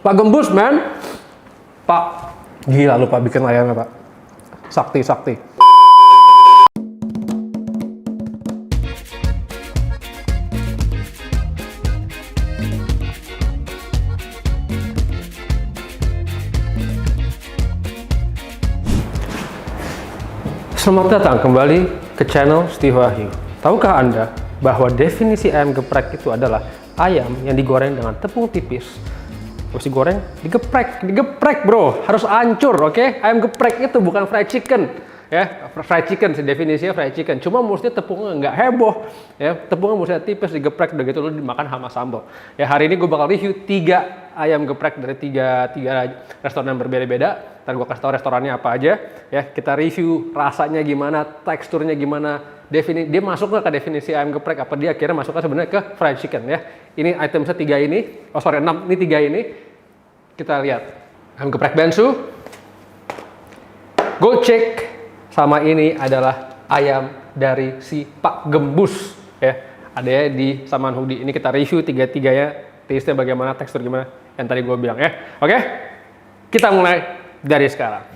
Pak Gembus, man. Pak, gila lu Pak bikin ayamnya Pak. Sakti. Selamat datang kembali ke channel Steve Wahyu. Tahukah Anda bahwa definisi ayam geprek itu adalah ayam yang digoreng dengan tepung tipis, terus digoreng, digeprek bro, harus hancur, oke? Ayam geprek itu bukan fried chicken, ya. Fried chicken sih definisinya fried chicken, cuma mestinya tepungnya nggak heboh, ya. Tepungnya mestinya tipis, digeprek, udah gitu lu dimakan sama sambal. Ya, hari ini gue bakal review 3 ayam geprek dari tiga restoran yang berbeda-beda. Ntar gue kasih tau restorannya apa aja, ya. Kita review rasanya gimana, teksturnya gimana, dia masuk nggak ke definisi ayam geprek, apa dia akhirnya masuknya sebenarnya ke fried chicken, ya. Ini item 3 ini, 6, ini 3 ini. Kita lihat ayam geprek bensu, gocek, sama ini adalah ayam dari si Pak Gembus, ya. Ada di Saman Hudi. Ini kita review 3-3-nya, taste-nya bagaimana, tekstur gimana, yang tadi gue bilang, ya. Oke, kita mulai dari sekarang.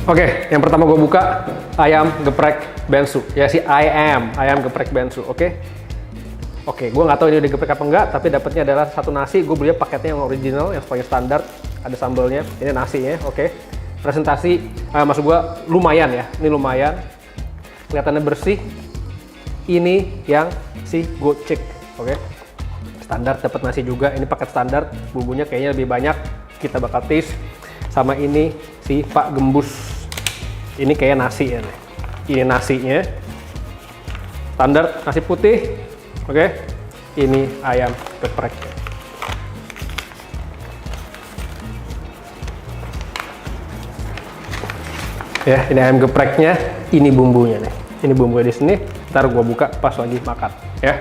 Oke, yang pertama gue buka ayam geprek bensu, ya si ayam geprek bensu, oke? Oke, gue nggak tahu ini udah geprek apa enggak, tapi dapatnya adalah satu nasi. Gue beli paketnya yang original, yang paling standar, ada sambalnya, ini nasinya, oke? Presentasi, maksud gue lumayan ya, ini lumayan, kelihatannya bersih. Ini yang si gocek, oke? Standar, dapat nasi juga, ini paket standar, bumbunya kayaknya lebih banyak, kita bakal taste. Sama ini si Pak Gembus, ini kayak nasi ya, ini nasinya, standar nasi putih, oke? Ini ayam geprek. Ya, ini ayam gepreknya, ini bumbunya nih. Ini bumbunya di sini. Ntar gua buka pas lagi makan, ya.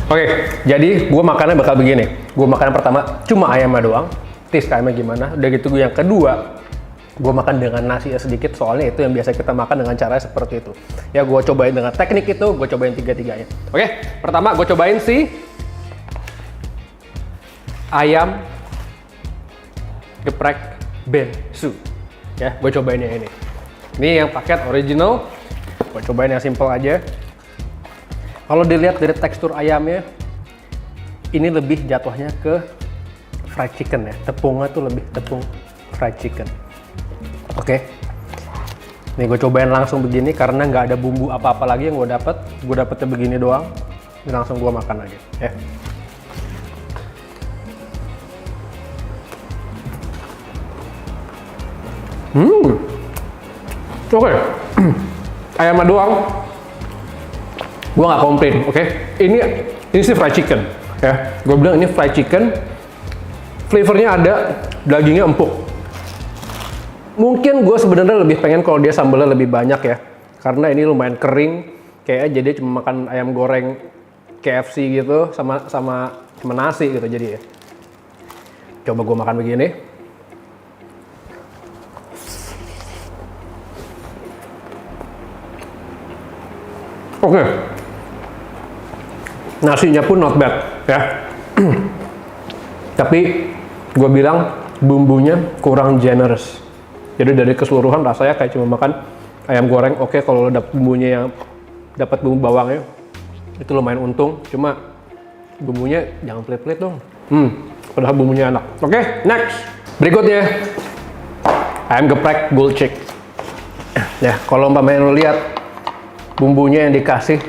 Oke, jadi gua makannya bakal begini. Gua makan pertama cuma ayamnya doang. Taste ayamnya gimana? Udah gitu yang kedua, gua makan dengan nasi sedikit. Soalnya itu yang biasa kita makan dengan cara seperti itu. Ya, gua cobain dengan teknik itu. Gua cobain 3-3-nya. Oke, pertama gua cobain si ayam geprek bensu, ya. Gue cobain yang ini. Ini yang paket original. Gue cobain yang simple aja. Kalau dilihat dari tekstur ayamnya, ini lebih jatuhnya ke fried chicken ya. Tepungnya tuh lebih tepung fried chicken. Oke. Nih gue cobain langsung begini karena nggak ada bumbu apa-apa lagi yang gue dapet. Gue dapetnya begini doang. Ini langsung gue makan aja, ya. Oke. Ayamnya doang. Gua nggak komplain, oke? Ini sih fried chicken, ya. Gue bilang ini fried chicken. Flavornya ada, dagingnya empuk. Mungkin gue sebenarnya lebih pengen kalau dia sambalnya lebih banyak ya, karena ini lumayan kering. Kayaknya jadi cuma makan ayam goreng KFC gitu sama nasi gitu jadi ya. Coba gue makan begini. Oke, nasinya pun not bad ya. Tapi gue bilang bumbunya kurang generous. Jadi dari keseluruhan rasanya kayak cuma makan ayam goreng. Oke, kalau lo dapet bumbunya yang dapat bumbu bawangnya itu lumayan untung. Cuma bumbunya jangan pelit-pelit dong. Padahal bumbunya enak. Oke, next. Berikutnya ayam geprek gocek. Ya, kalau umpamanya lo lihat bumbunya yang dikasih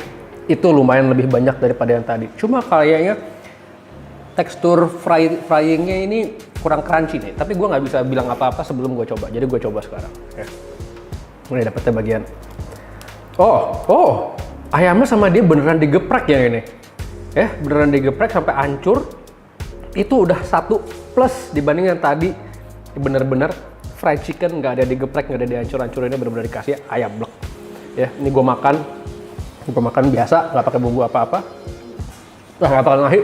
itu lumayan lebih banyak daripada yang tadi. Cuma kayaknya tekstur fryingnya ini kurang crunchy nih. Tapi gue nggak bisa bilang apa-apa sebelum gue coba. Jadi gue coba sekarang. Ya. Ini dapetnya bagian. Oh, ayamnya sama dia beneran digeprek ya ini. Ya, beneran digeprek sampai hancur. Itu udah 1 plus dibanding yang tadi. Bener-bener fried chicken nggak ada digeprek, nggak ada dihancur-hancurinnya, bener-bener dikasih ayam blek. Ya, ini gue makan biasa, nggak pakai bumbu apa-apa, nggak pakai nasi.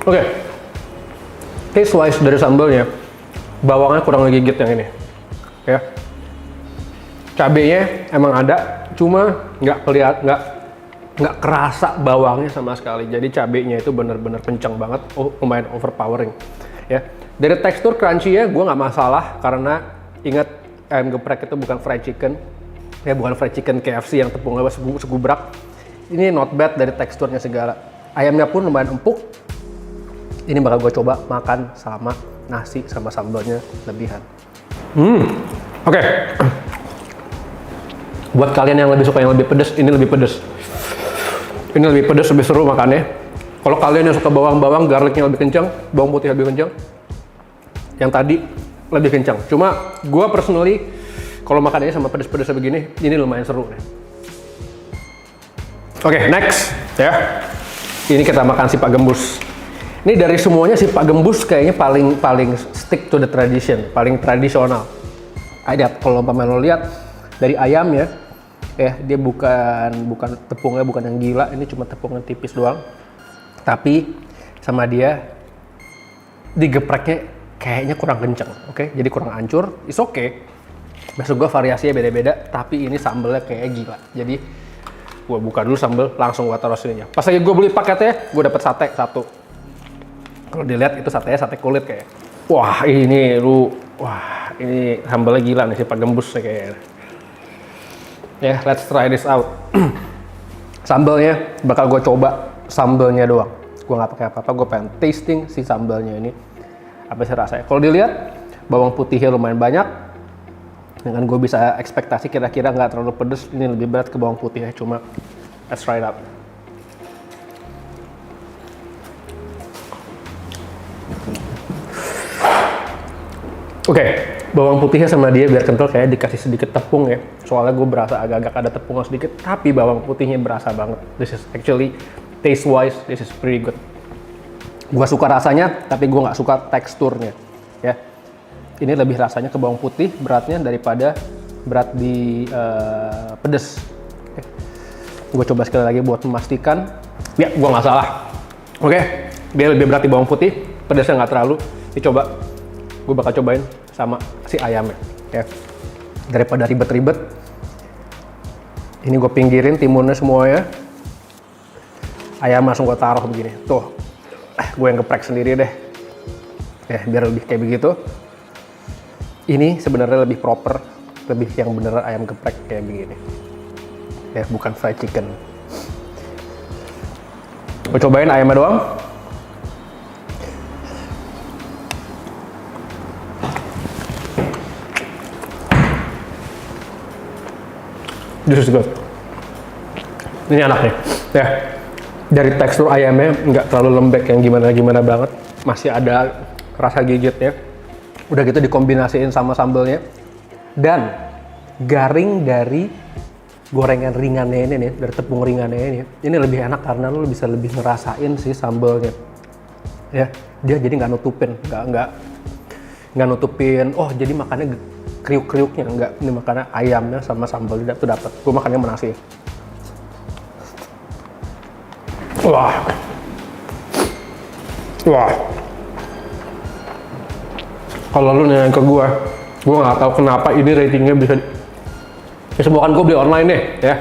Oke. Taste wise dari sambalnya, bawangnya kurang ngegigit yang ini. Ya. Cabenya emang ada, cuma nggak kerasa bawangnya sama sekali. Jadi cabenya itu bener-bener kencang banget, lumayan overpowering. Ya. Dari tekstur crunchy ya, gue nggak masalah karena ingat ayam geprek itu bukan fried chicken, ya bukan fried chicken KFC yang tepungnya segubrak. Ini not bad dari teksturnya segala. Ayamnya pun lumayan empuk. Ini bakal gue coba makan sama nasi sama sambalnya lebihan. Oke. Buat kalian yang lebih suka yang lebih pedas, ini lebih pedas. Ini lebih pedas, lebih seru makannya. Kalau kalian yang suka bawang-bawang, garlicnya lebih kencang, bawang putih lebih kencang. Yang tadi lebih kencang. Cuma gue personally, kalau makannya sama pedas-pedas begini, ini lumayan seru. Oke, next ya. Ini kita makan si Pak Gembus. Ini dari semuanya si Pak Gembus kayaknya paling stick to the tradition, paling tradisional. Ada kalau umpamanya lo lihat dari ayam ya, dia bukan tepungnya bukan yang gila, ini cuma tepungnya tipis doang. Tapi sama dia digepreknya kayaknya kurang kenceng, oke? Jadi kurang hancur, is oke. Maksud gue variasinya beda-beda, tapi ini sambalnya kayak gila. Jadi gue buka dulu sambal, langsung gue taruh sininya. Pas lagi gue beli paketnya, gue dapet sate satu. Kalau dilihat itu satenya sate kulit kayak. Wah ini sambalnya gila nih si Pak Gembus kayaknya. Ya, let's try this out. Sambalnya bakal gue coba sambalnya doang. Gue nggak pakai apa-apa, gue pengen tasting si sambalnya ini. Apa sih rasanya? Kalau dilihat bawang putihnya lumayan banyak. Dengan gue bisa ekspektasi kira-kira nggak terlalu pedes. Ini lebih berat ke bawang putihnya, cuma let's try it out. Oke, bawang putihnya sama dia biar kental kayak dikasih sedikit tepung ya. Soalnya gue berasa agak-agak ada tepungnya sedikit, tapi bawang putihnya berasa banget. This is actually taste wise, this is pretty good. Gue suka rasanya, tapi gue nggak suka teksturnya. Ya, ini lebih rasanya ke bawang putih beratnya daripada berat di pedes. Gue coba sekali lagi buat memastikan. Ya, gue nggak salah. Oke, dia lebih berat di bawang putih, pedesnya nggak terlalu. Dicoba. Gue bakal cobain sama si ayamnya ya, daripada ribet-ribet. Ini gue pinggirin timunnya semuanya, ayam langsung gue taruh begini tuh. Gue yang geprek sendiri deh ya, biar lebih kayak begitu. Ini sebenarnya lebih proper, lebih yang bener ayam geprek kayak begini ya, bukan fried chicken. Gue cobain ayamnya doang. This is good. Ini enak nih, ya. Dari tekstur ayamnya nggak terlalu lembek yang gimana-gimana banget, masih ada rasa gigitnya. Udah gitu dikombinasiin sama sambalnya, dan garing dari gorengan ringannya ini nih, dari tepung ringannya ini lebih enak karena lo bisa lebih ngerasain si sambalnya. Ya, dia jadi nggak nutupin, nggak nutupin. Oh, jadi makannya kriuk-kriuknya enggak, ini makannya ayamnya sama sambal itu dapat. Gue makannya sama nasi. Wah. Kalau lu nanya ke gue nggak tahu kenapa ini ratingnya bisa. Ya semua kan gue beli online nih, ya.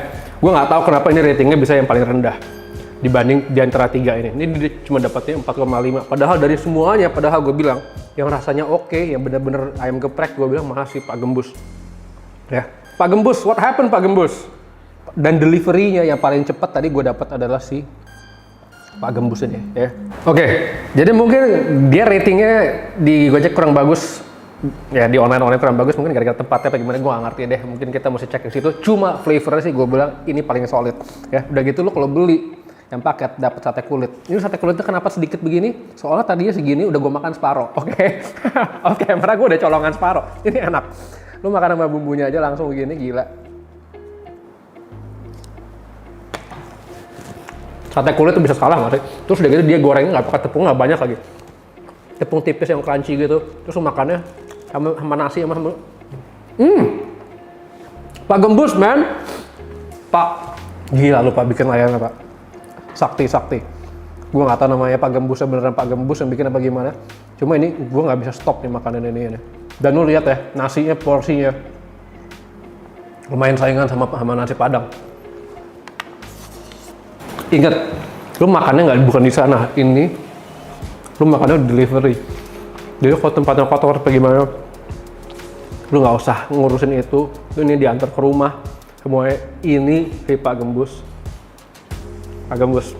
Gue nggak tahu kenapa ini ratingnya bisa yang paling rendah dibanding di antara tiga ini. Ini dia cuma dapatnya 4,5. Padahal dari semuanya, gue bilang yang rasanya oke, yang bener-bener ayam geprek, gue bilang makasih Pak Gembus. Ya, Pak Gembus, what happened Pak Gembus? Dan deliverynya yang paling cepat tadi gue dapat adalah si Pak Gembus ini. Ya, oke. Jadi mungkin dia ratingnya di Gojek kurang bagus, ya di online kurang bagus. Mungkin gara-gara tempatnya apa gimana, gue nggak ngerti deh. Mungkin kita mesti cek di situ. Cuma flavornya sih gue bilang ini paling solid. Ya, udah gitu lo kalau beli yang paket dapat sate kulit. Ini sate kulitnya kenapa sedikit begini? Soalnya tadinya segini udah gue makan separoh. Oke. Oke, karena gue udah colongan separoh. Ini enak. Lu makan sama bumbunya aja langsung begini, gila. Sate kulit tuh bisa salah nggak sih? Terus udah gitu dia gorengnya nggak pakai tepung, nggak banyak lagi. Tepung tipis yang crunchy gitu. Terus makannya sama nasi sama sambal. Pak Gembus, man. Pak, gila lu Pak bikin ayamnya Pak. Sakti. Gue nggak tahu namanya Pak Gembus beneran Pak Gembus yang bikin apa gimana. Cuma ini gue nggak bisa stop nih makanan ini. Dan lu lihat ya, nasinya porsinya lumayan saingan sama nasi Padang. Ingat, lu makannya nggak bukan di sana. Ini lu makannya delivery. Jadi kalau tempatnya kotor apa gimana, lu nggak usah ngurusin itu. Lu ini diantar ke rumah. Semuanya ini Pak Gembus. Pak Gembus.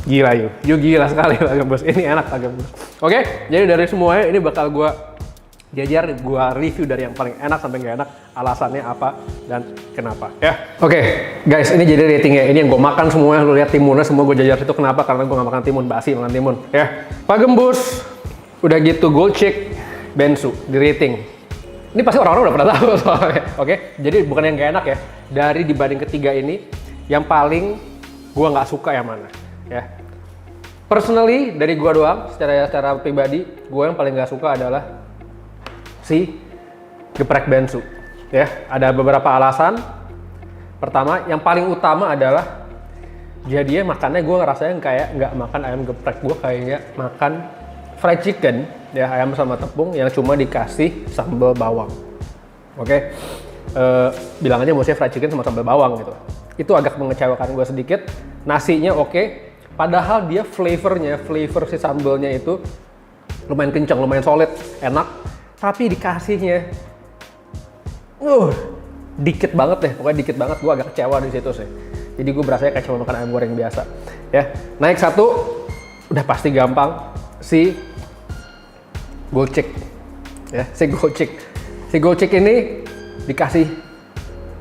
Gila yuk gila sekali Pak Gembus. Ini enak Pak Gembus. Oke, jadi dari semuanya ini bakal gue jajar, gue review dari yang paling enak sampai nggak enak, alasannya apa dan kenapa ya. Oke, guys, ini jadi ratingnya. Ini yang gue makan semuanya, lu lihat timunnya semua gue jajar itu kenapa? Karena gue nggak makan timun, basi makan timun ya. Pak Gembus, udah gitu Gold Chick, Bensu di rating. Ini pasti orang-orang udah pernah tahu soalnya. Oke, jadi bukan yang nggak enak ya. Dari dibanding ketiga ini, yang paling gue nggak suka yang mana ya. Personally dari gue doang, secara pribadi, gue yang paling nggak suka adalah si geprek Bensu ya. Ada beberapa alasan. Pertama, yang paling utama adalah jadinya makannya gue ngerasanya kayak nggak makan ayam geprek, gue kayaknya makan fried chicken ya, ayam sama tepung yang cuma dikasih sambal bawang. Oke. Bilang aja maksudnya fried chicken sama sambal bawang gitu. Itu agak mengecewakan gue sedikit. Nasinya oke, padahal dia flavor si sambalnya itu lumayan kencang, lumayan solid, enak. Tapi dikasihnya dikit banget deh, pokoknya dikit banget. Gue agak kecewa di situ sih. Jadi gue berasanya kayak cuma makan ayam goreng biasa ya. Naik satu udah pasti gampang, si Gold Chick ya. Si Gold Chick ini dikasih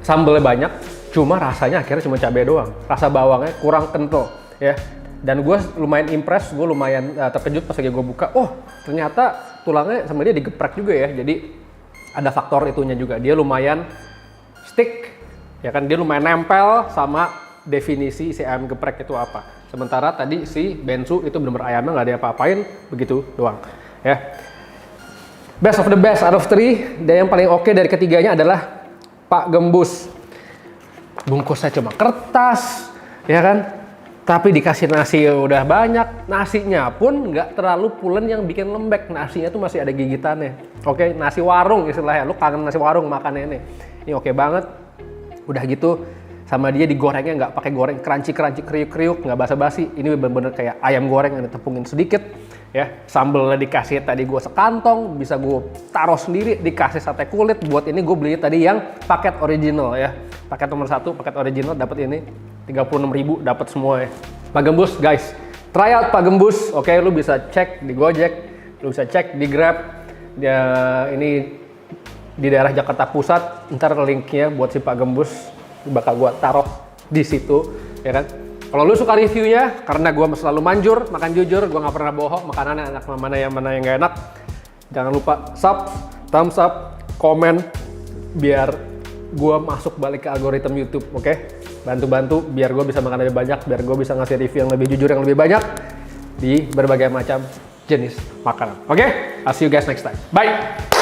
sambalnya banyak, cuma rasanya akhirnya cuma cabai doang. Rasa bawangnya kurang kental ya. Dan gue lumayan impress, gue lumayan terkejut pas lagi gue buka. Oh, ternyata tulangnya sama dia digeprek juga ya. Jadi ada faktor itunya juga. Dia lumayan stick, ya kan? Dia lumayan nempel sama definisi si ayam geprek itu apa. Sementara tadi si Bensu itu bener-bener ayamnya nggak ada apa-apain, begitu doang. Ya. Best of the best out of 3. Dan yang paling oke dari ketiganya adalah Pak Gembus. Bungkusnya cuma kertas, ya kan? Tapi dikasih nasi udah banyak, nasinya pun nggak terlalu pulen yang bikin lembek. Nasinya tuh masih ada gigitannya. Oke, nasi warung istilahnya. Lu kangen nasi warung makannya ini. Ini oke banget. Udah gitu, sama dia digorengnya nggak pakai goreng crunchy kriuk-kriuk, nggak basa-basi. Ini bener-bener kayak ayam goreng yang ditepungin sedikit. Ya, sambelnya dikasih tadi gue sekantong, bisa gue taruh sendiri, dikasih sate kulit. Buat ini gue beli tadi yang paket original ya. Paket nomor 1, paket original dapat ini 36.000 dapat semua ya. Pak Gembus guys, try out Pak Gembus. Oke, lu bisa cek di Gojek, lu bisa cek di Grab. Dia ini di daerah Jakarta Pusat. Ntar linknya buat si Pak Gembus bakal gua taruh di situ, ya kan. Kalau lu suka reviewnya, karena gua selalu manjur, makan jujur, gua nggak pernah bohong, makanannya enak, mana yang nggak enak. Jangan lupa sub, thumbs up, komen, biar gua masuk balik ke algoritma YouTube, oke? Bantu-bantu biar gue bisa makan lebih banyak, biar gue bisa ngasih review yang lebih jujur, yang lebih banyak di berbagai macam jenis makanan. Oke? I'll see you guys next time. Bye!